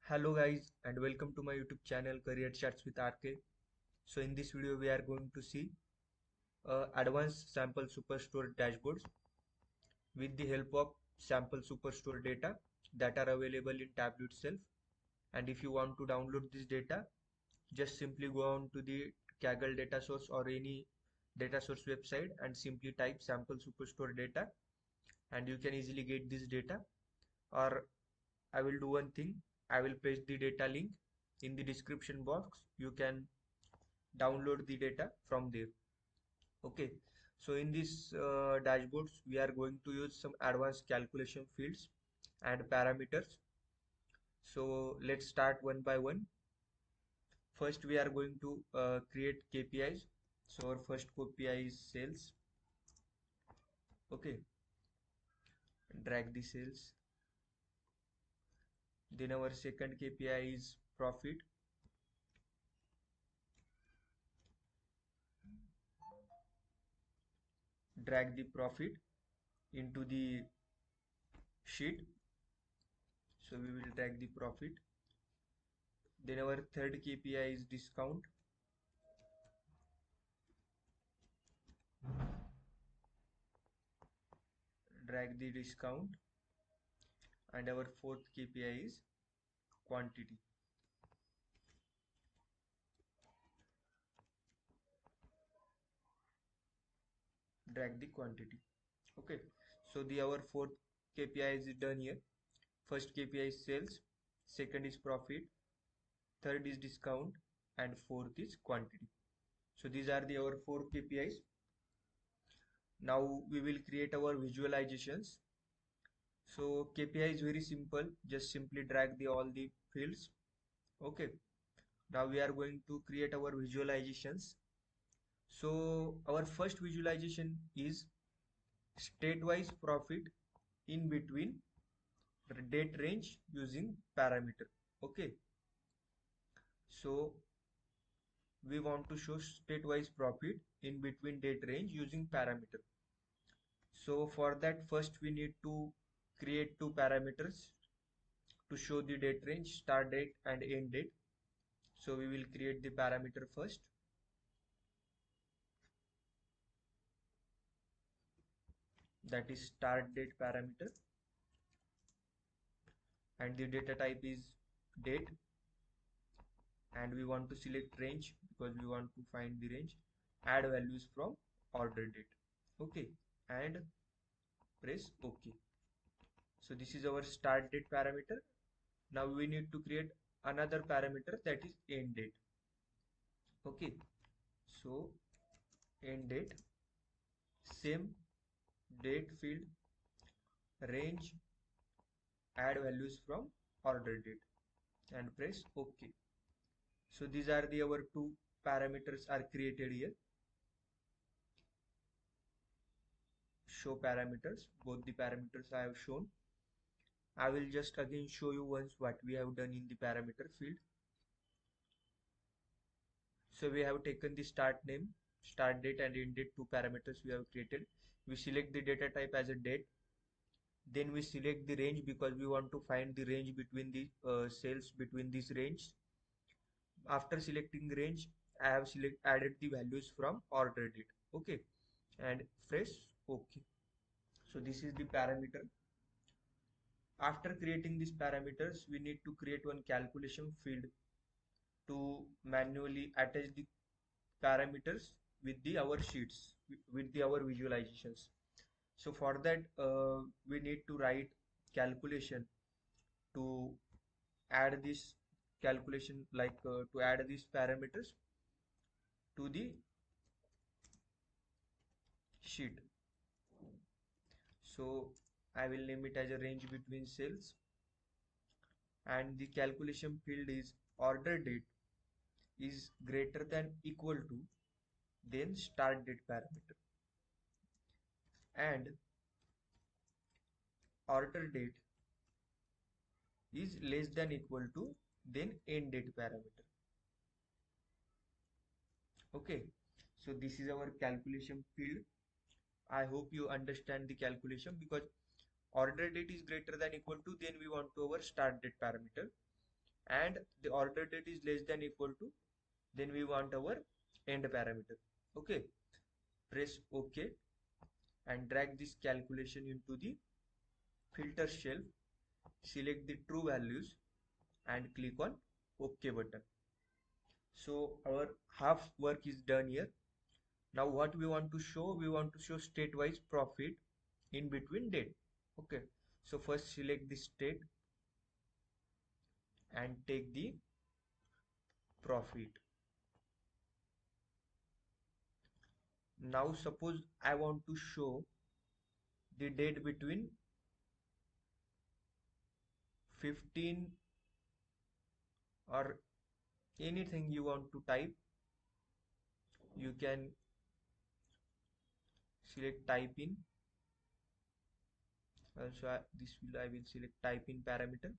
Hello guys and welcome to my YouTube channel Career Chats with RK. So in this video we are going to see advanced sample superstore dashboards with the help of sample superstore data that are available in Tableau itself. And if you want to download this data, just simply go on to the Kaggle data source or any data source website and simply type sample superstore data and you can easily get this data. Or I will do one thing, I will paste the data link in the description box. You can download the data from there. Okay, so in this dashboards we are going to use some advanced calculation fields and parameters. So let's start one by one. First we are going to create KPIs. So our first KPI is sales. Okay, drag the sales. Then our second KPI is profit. Drag the profit into the sheet. So we will drag the profit. Then our third KPI is discount. Drag the discount. And our fourth KPI is quantity. Drag the quantity. Okay, so the our fourth KPI is done here. First KPI is sales, second is profit, third is discount, and fourth is quantity. So these are the our four KPIs. Now we will create our visualizations. So KPI is very simple, just simply drag the all the fields. Okay, now we are going to create our visualizations. So our first visualization is state-wise profit in between date range using parameter. Okay, so we want to show state-wise profit in between date range using parameter. So for that, first we need to create two parameters to show the date range, start date and end date. So we will create the parameter first. That is start date parameter, and the data type is date, and we want to select range because we want to find the range. Add values from order date. Okay, and press OK. So this is our start date parameter. Now we need to create another parameter, that is end date. Okay, so end date, same date field, range, add values from order date, and press OK. So these are the our two parameters are created here. Show parameters, both the parameters I have shown. I will just again show you once what we have done in the parameter field. So we have taken the start name, start date and end date, two parameters we have created. We select the data type as a date. Then we select the range because we want to find the range between the cells between this range. After selecting range, I have added the values from order date. Okay, and press OK. So this is the parameter. After creating these parameters, we need to create one calculation field to manually attach the parameters with the our sheets, with the our visualizations. So for that we need to write calculation to add this calculation, like to add these parameters to the sheet. So I will name it as a range between cells, and the calculation field is order date is greater than equal to then start date parameter, and order date is less than equal to then end date parameter. Okay, so this is our calculation field. I hope you understand the calculation, because order date is greater than equal to then we want to our start date parameter. and the order date is less than equal to, then we want our end parameter. Okay, press OK and drag this calculation into the filter shelf, select the true values and click on OK button. So our half work is done here. Now what we want to show, we want to show state-wise profit in between date. Okay, so first select the state and take the profit. Now suppose I want to show the date between 15 or anything you want to type. You can select type in. I will select type in parameter,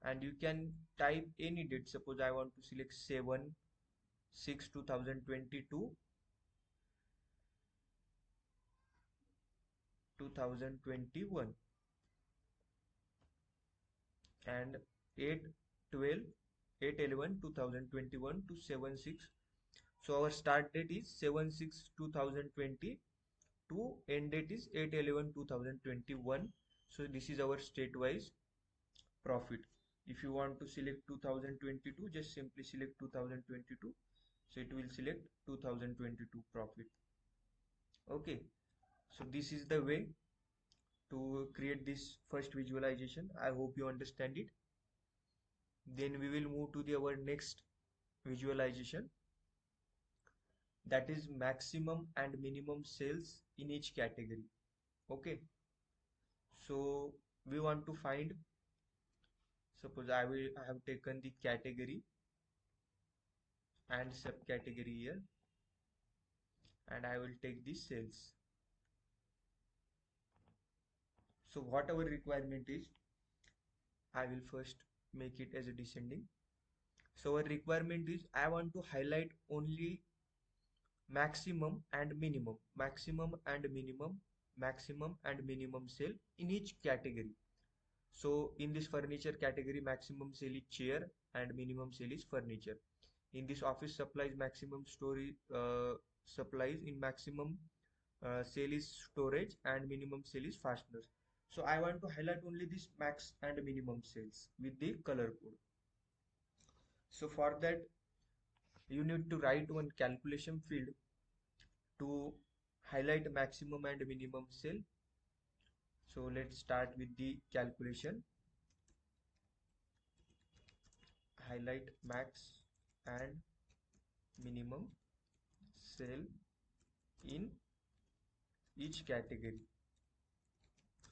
and you can type any date. Suppose I want to select 7/6/2022, 2021, and 8/12, 8/11/2021 to 7/6. So our start date is 7/6/2020 to end date is 8/11/2021. So this is our state wise profit. If you want to select 2022, just simply select 2022. So it will select 2022 profit. Okay, so this is the way to create this first visualization. I hope you understand it. Then we will move to the our next visualization, that is maximum and minimum sales in each category. Okay, so we want to find, suppose I have taken the category and subcategory here, and I will take the sales. So what our requirement is, I will first make it as a descending. So our requirement is I want to highlight only maximum and minimum, maximum and minimum, maximum and minimum sale in each category. So in this furniture category, maximum sale is chair and minimum sale is furniture. In this office supplies, maximum storage supplies in maximum sale is storage and minimum sale is fasteners. So I want to highlight only this max and minimum sales with the color code. So for that, you need to write one calculation field to highlight maximum and minimum sale. So let's start with the calculation. Highlight max and minimum sale in each category.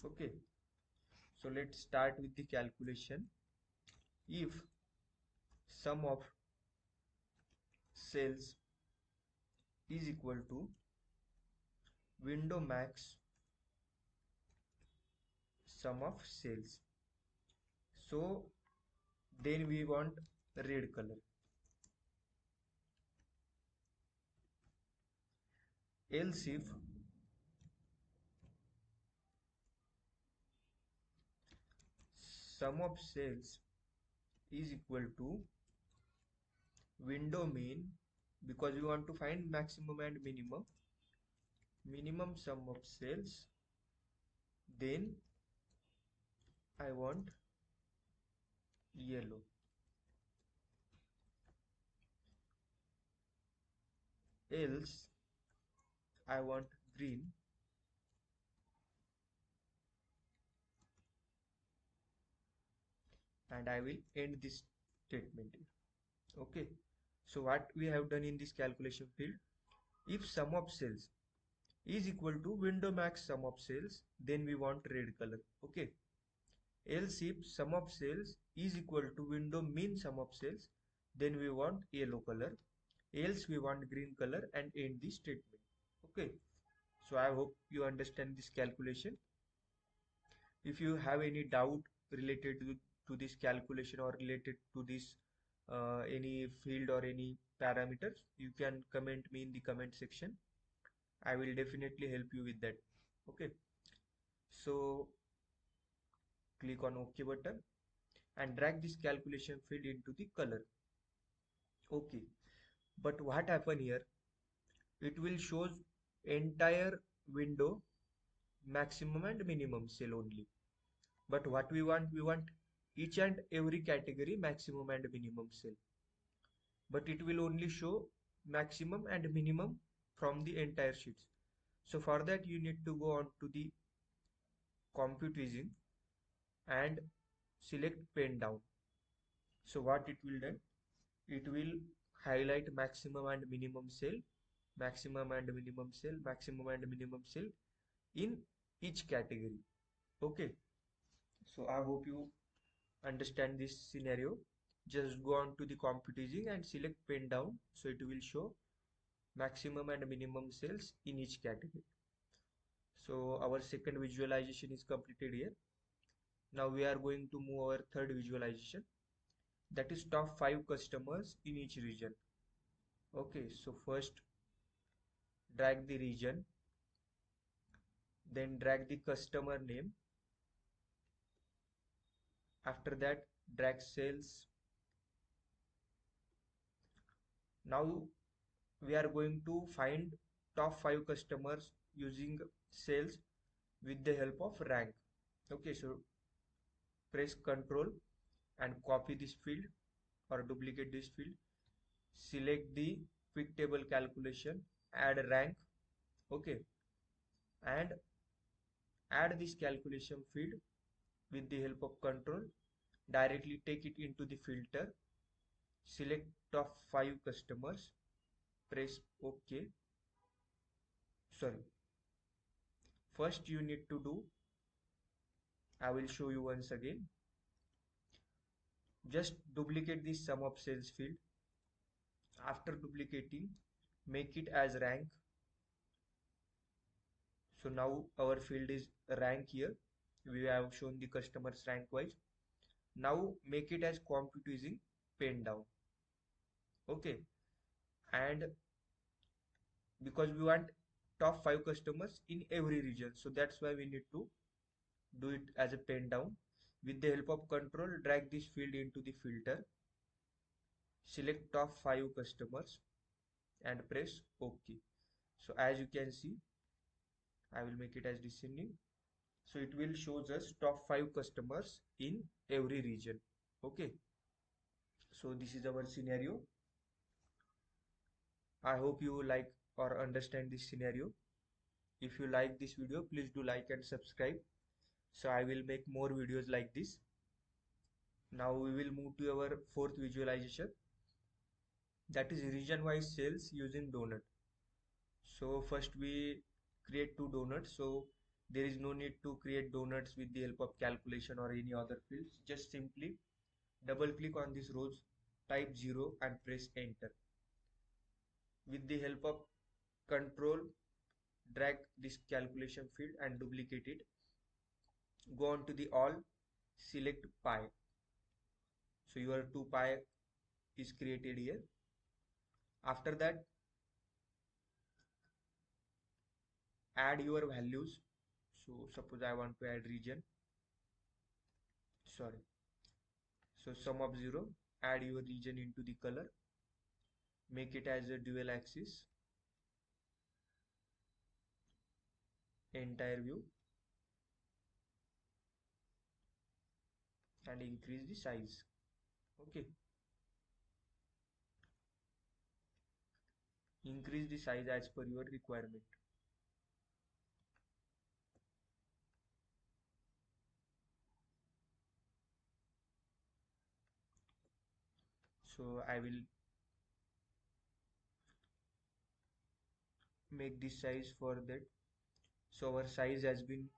Okay, so let's start with the calculation. If sum of sales is equal to window max sum of sales, so then we want red color. Else if sum of sales is equal to window mean, because we want to find maximum and minimum sum of sales, then I want yellow. Else I want green, and I will end this statement here. Okay, so what we have done in this calculation field, if sum of sales is equal to window max sum of sales, then we want red color. Okay, else if sum of sales is equal to window mean sum of sales, then we want yellow color. Else we want green color, and end the statement. Okay, so I hope you understand this calculation. If you have any doubt related to this calculation or related to this any field or any parameters, you can comment me in the comment section. I will definitely help you with that. Okay, so click on OK button. and drag this calculation field into the color. Okay, but what happen here? It will shows entire window maximum and minimum sale only. But what we want each and every category maximum and minimum sale. But it will only show maximum and minimum from the entire sheets. So for that you need to go on to the compute region and select pen down. So what it will do? It will highlight maximum and minimum sale, maximum and minimum sale, maximum and minimum sale in each category. Okay, so I hope you understand this scenario. Just go on to the computing and select pen down, so it will show maximum and minimum sales in each category. So our second visualization is completed here. Now we are going to move our third visualization, that is top 5 customers in each region. Okay, so first drag the region, then drag the customer name. After that drag sales. Now we are going to find top 5 customers using sales with the help of rank. Okay, so press Ctrl and copy this field or duplicate this field. Select the quick table calculation, add rank. Okay, and add this calculation field with the help of Ctrl. Directly take it into the filter. Select top 5 customers. Press OK. Sorry. First you need to do, I will show you once again. Just duplicate the sum of sales field. After duplicating, make it as rank. So now our field is rank here. We have shown the customers rank wise. Now make it as compute using pen down. Okay, and because we want top 5 customers in every region, so that's why we need to do it as a pen down. With the help of control, drag this field into the filter. Select top 5 customers and press OK. So as you can see, I will make it as descending. So it will show us top 5 customers in every region. Okay. So this is our scenario. I hope you like or understand this scenario. If you like this video, please do like and subscribe. So I will make more videos like this. Now we will move to our fourth visualization, that is region-wise sales using donut. So first we create two donuts. So there is no need to create donuts with the help of calculation or any other fields. Just simply double click on these rows, type 0 and press enter. With the help of control, drag this calculation field and duplicate it. Go on to the all, select pi. So your 2 pi is created here. After that, add your values. So suppose I want to add region. Sorry. So sum of 0, add your region into the color. Make it as a dual axis. Entire view. And increase the size. Okay. Increase the size as per your requirement. So I will make this size for that. So our size has been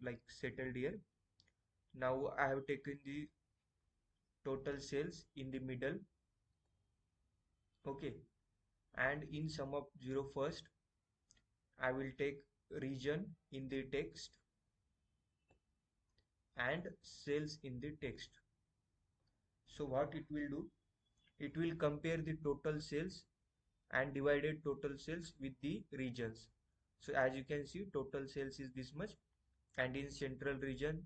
like settled here. Now I have taken the total sales in the middle. Okay, and in sum of 0 first, I will take region in the text and sales in the text. So what it will do, it will compare the total sales and divided total sales with the regions. So as you can see, total sales is this much, and in central region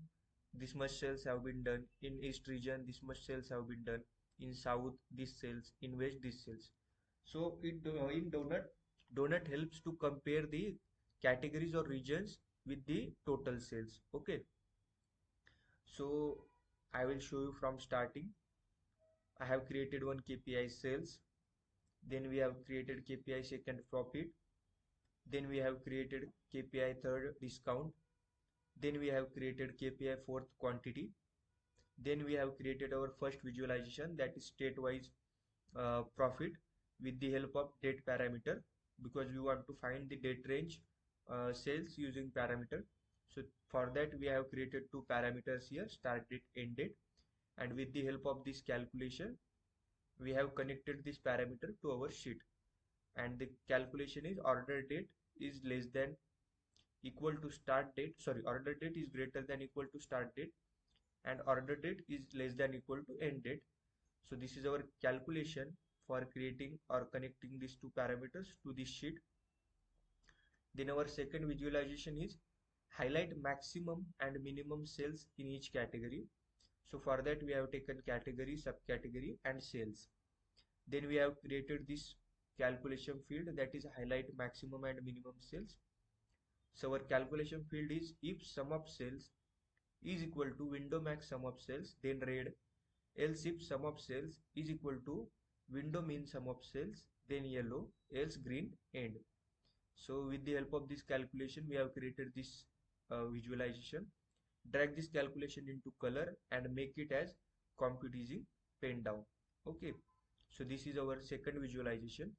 this much sales have been done in east region, this much sales have been done in south, this sales in west, this sales. So in donut helps to compare the categories or regions with the total sales. Okay, so I will show you from starting. I have created one KPI sales, then we have created KPI second profit, then we have created KPI third discount, then we have created KPI fourth quantity, then we have created our first visualization, that is state-wise profit with the help of date parameter, because we want to find the date range sales using parameter. So for that we have created two parameters here, start date, end date, and with the help of this calculation we have connected this parameter to our sheet, and the calculation is order date is less than equal to start date, sorry, order date is greater than equal to start date, and order date is less than equal to end date. So this is our calculation for creating or connecting these two parameters to this sheet. Then our second visualization is highlight maximum and minimum sales in each category. So for that we have taken category, subcategory and sales. Then we have created this calculation field, that is highlight maximum and minimum sales. So our calculation field is if sum of sales is equal to window max sum of sales, then red, else if sum of sales is equal to window mean sum of sales, then yellow, else green, end. So with the help of this calculation we have created this visualization. Drag this calculation into color and make it as compute using pen down. Okay, so this is our second visualization.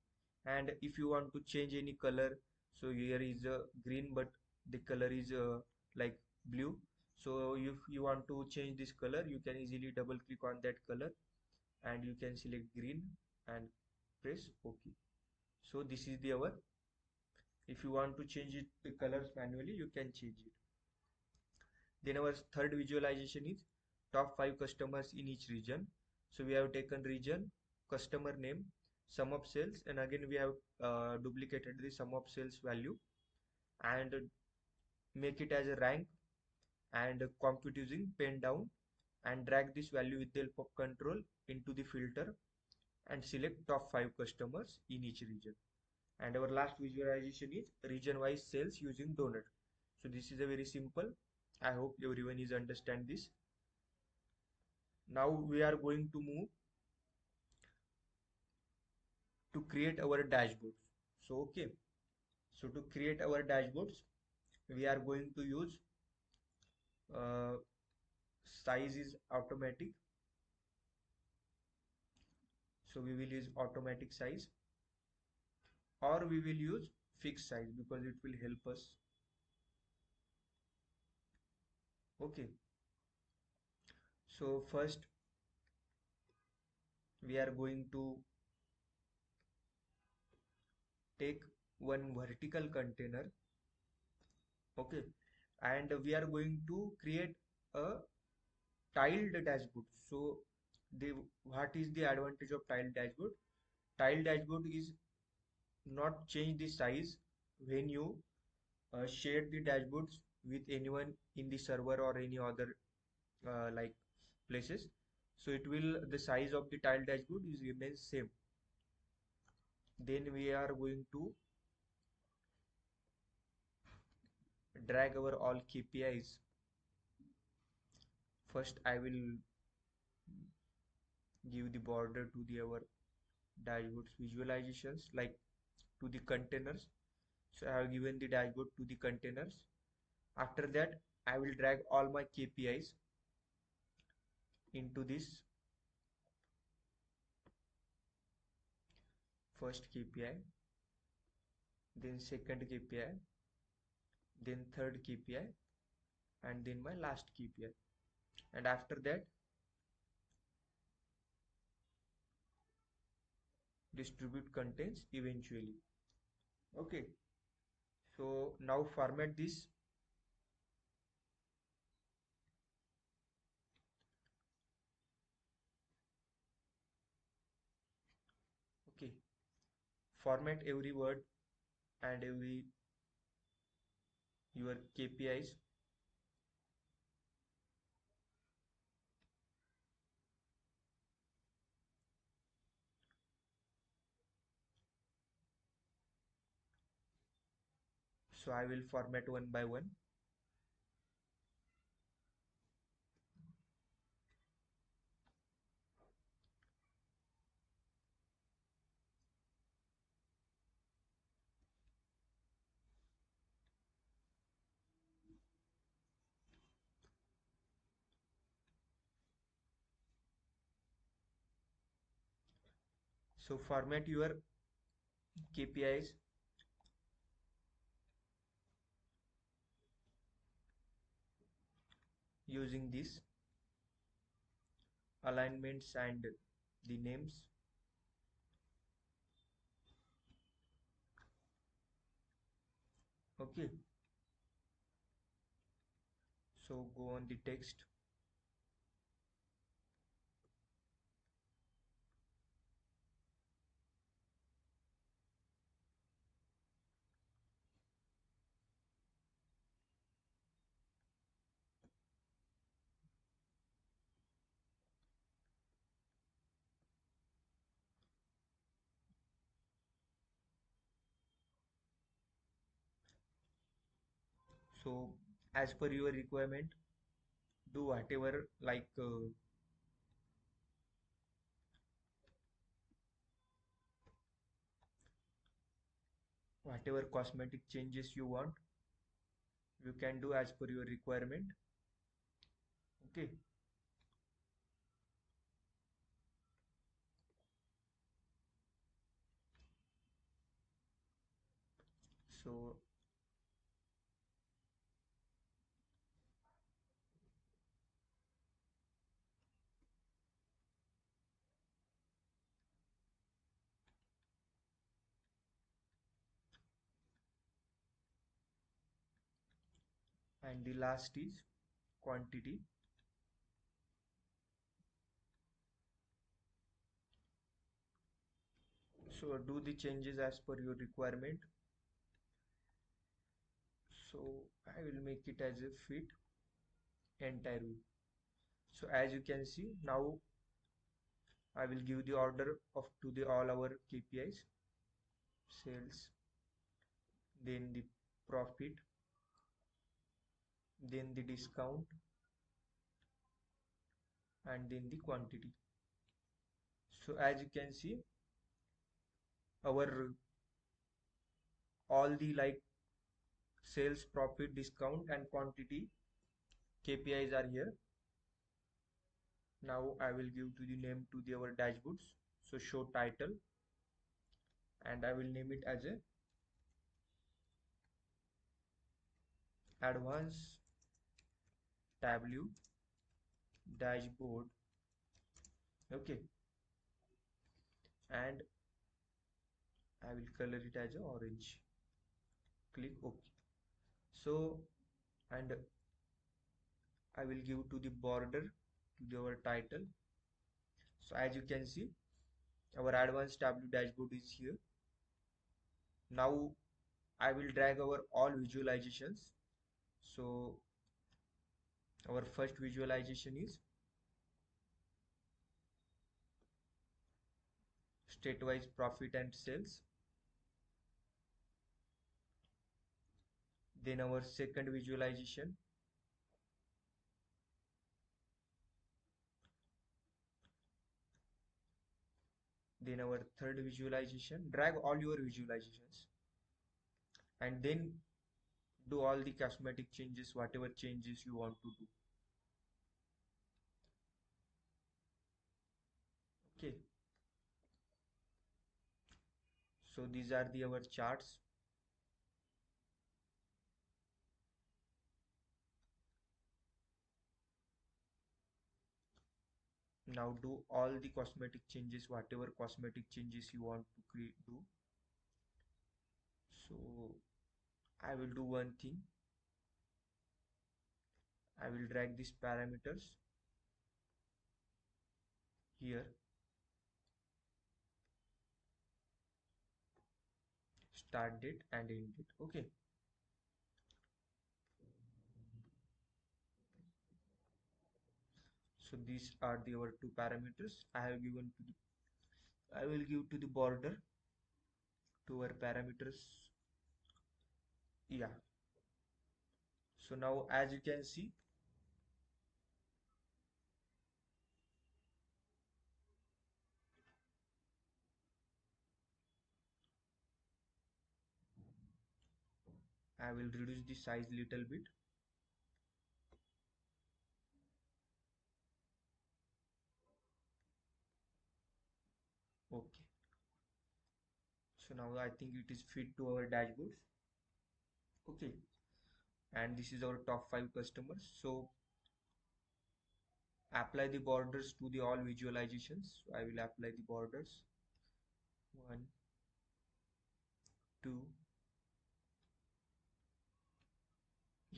And if you want to change any color, so here is green but the color is like blue. So if you want to change this color, you can easily double click on that color and you can select green and press OK. So this is the our, if you want to change it the colors manually, you can change it. Then our third visualization is top 5 customers in each region. So we have taken region, customer name, sum of sales, and again we have duplicated the sum of sales value and make it as a rank and compute using pen down, and drag this value with the help of control into the filter and select top 5 customers in each region. And our last visualization is region-wise sales using donut. So this is a very simple. I hope everyone is understand this. Now we are going to move to create our dashboards. So okay, so to create our dashboards we are going to use uh, size is automatic. So we will use automatic size, or we will use fixed size because it will help us. Okay, so first we are going to take one vertical container. Okay, and we are going to create a tiled dashboard. So the what is the advantage of tiled dashboard? Tiled dashboard is not change the size when you share the dashboards with anyone in the server or any other like places. So it will, the size of the tile dashboard is remains same. Then we are going to drag our all KPIs. First I will give the border to the our dashboards visualizations like to the containers. So I have given the dashboard to the containers. After that I will drag all my KPIs into this first KPI, then second KPI, then third KPI, and then my last KPI. And after that distribute contents eventually. Okay, so now format this. Okay, format every word and every your KPIs. So I will format one by one. So format your KPIs using this alignments and the names. Okay, so go on the text. So as per your requirement, do whatever like whatever cosmetic changes you want, you can do as per your requirement. Okay, so and the last is quantity. So do the changes as per your requirement. So I will make it as a fit entire view. So as you can see now, I will give the order of to the all our KPIs, sales, then the profit, then the discount, and then the quantity. So as you can see, our all the like sales, profit, discount, and quantity KPIs are here. Now I will give to the name to the our dashboards. So show title, and I will name it as a advanced Tableau dashboard. Okay, and I will color it as a orange. Click OK. So and I will give to the border to the our title. So as you can see, our advanced Tableau dashboard is here. Now I will drag our all visualizations. So our first visualization is state-wise profit and sales. Then our second visualization, then our third visualization. Drag all your visualizations and then do all the cosmetic changes, whatever changes you want to do. Okay, so these are the our charts. Now do all the cosmetic changes, whatever cosmetic changes you want to create do. So I will do one thing. I will drag these parameters here, start date and end date. Okay, so these are the our two parameters I have given to the, I will give to the border to our parameters Yeah, so now as you can see, I will reduce the size little bit. Okay, so now I think it is fit to our dashboards. Okay, and this is our top 5 customers. So apply the borders to the all visualizations. So I will apply the borders. 1, 2,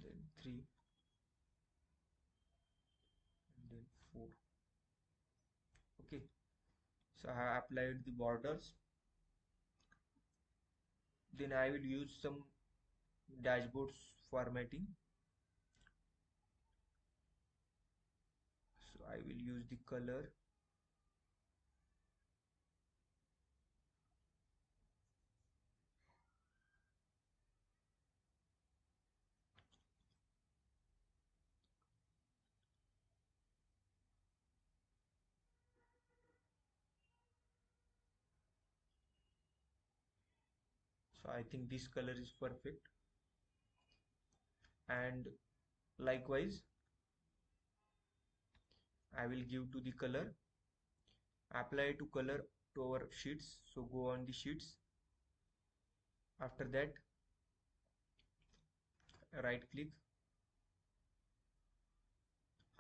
then 3, and then 4. Okay, so I have applied the borders. Then I will use some dashboards formatting. So I will use the color. So I think this color is perfect. And likewise, I will give to the color, apply to color to our sheets. So go on the sheets. After that, right click.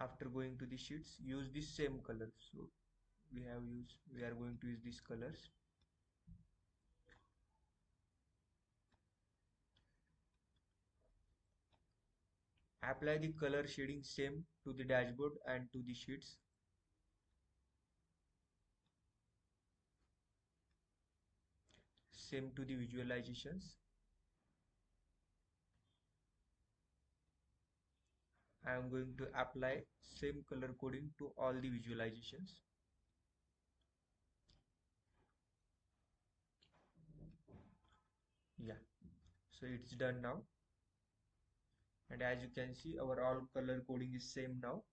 After going to the sheets, use the same color. So we are going to use these colors. Apply the color shading same to the dashboard and to the sheets. Same to the visualizations. I am going to apply same color coding to all the visualizations. Yeah, so it's done now. And as you can see, our all color coding is same now.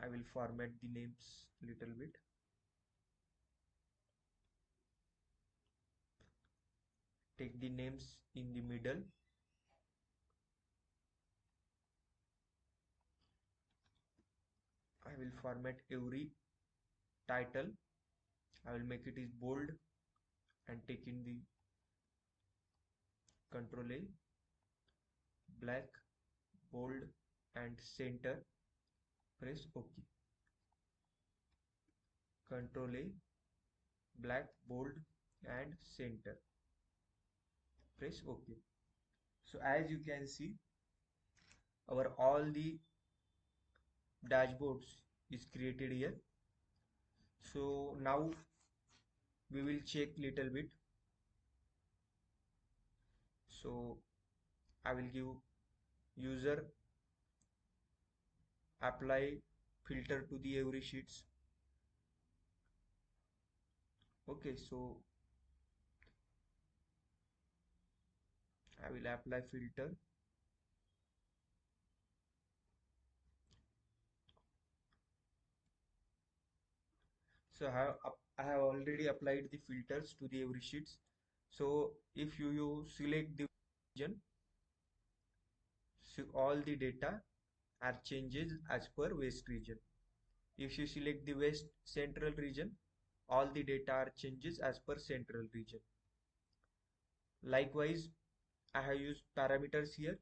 I will format the names little bit. Take the names in the middle. I will format every title. I will make it is bold and take in the control A, black, bold and center. Press OK. Control A, black, bold and center. Press OK. So as you can see, our all the dashboards is created here. So now we will check little bit. So I will give user, apply filter to the every sheets. Okay, so I will apply filter. So I have already applied the filters to the every sheets. So if you select the region, so all the data are changes as per west region. If you select the west central region, all the data are changes as per central region. Likewise, I have used parameters here.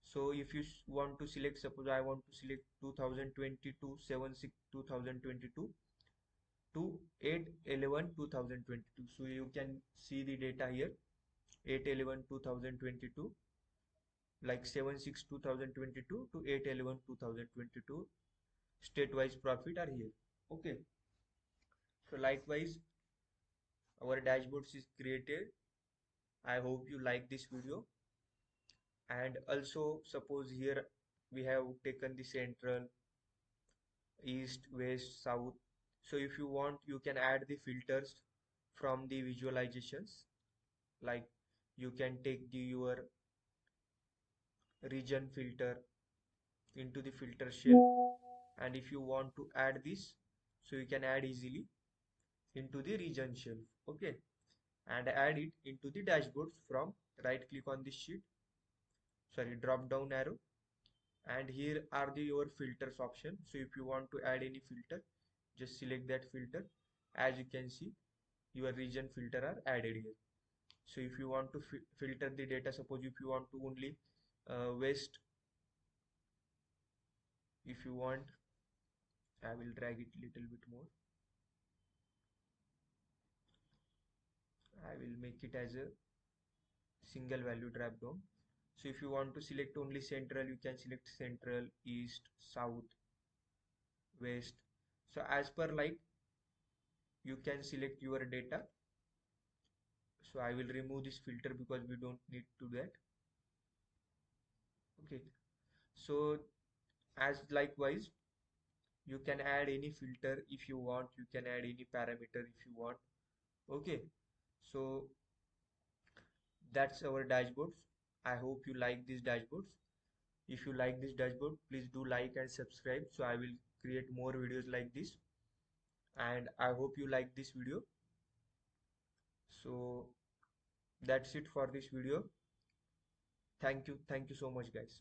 So if you want to select, suppose I want to select 2022 7/6 2022 to 8/11 2022. So you can see the data here, 8/11 2022, like 7/6 2022 to 8/11 2022. State-wise profit are here. Okay. So likewise, our dashboards is created. I hope you like this video. And also suppose here we have taken the central, east, west, south. So if you want, you can add the filters from the visualizations. Like You can take your region filter into the filter shelf, and if you want to add this, so you can add easily into the region shelf. Okay, and add it into the dashboards from right click on this sheet, sorry, drop down arrow, and here are the your filters option. So if you want to add any filter, just select that filter. As you can see, your region filter are added here. So if you want to filter the data, suppose if you want to only west, if you want, I will drag it little bit more. I will make it as a single value drop down. So if you want to select only central, you can select central, east, south, west. So as per like, you can select your data. So I will remove this filter because we don't need to that. Okay, so as likewise, you can add any filter if you want, you can add any parameter if you want. Okay, so that's our dashboards. I hope you like these dashboards. If you like this dashboard, please do like and subscribe, so I will create more videos like this. And I hope you like this video. So that's it for this video. Thank you so much, guys.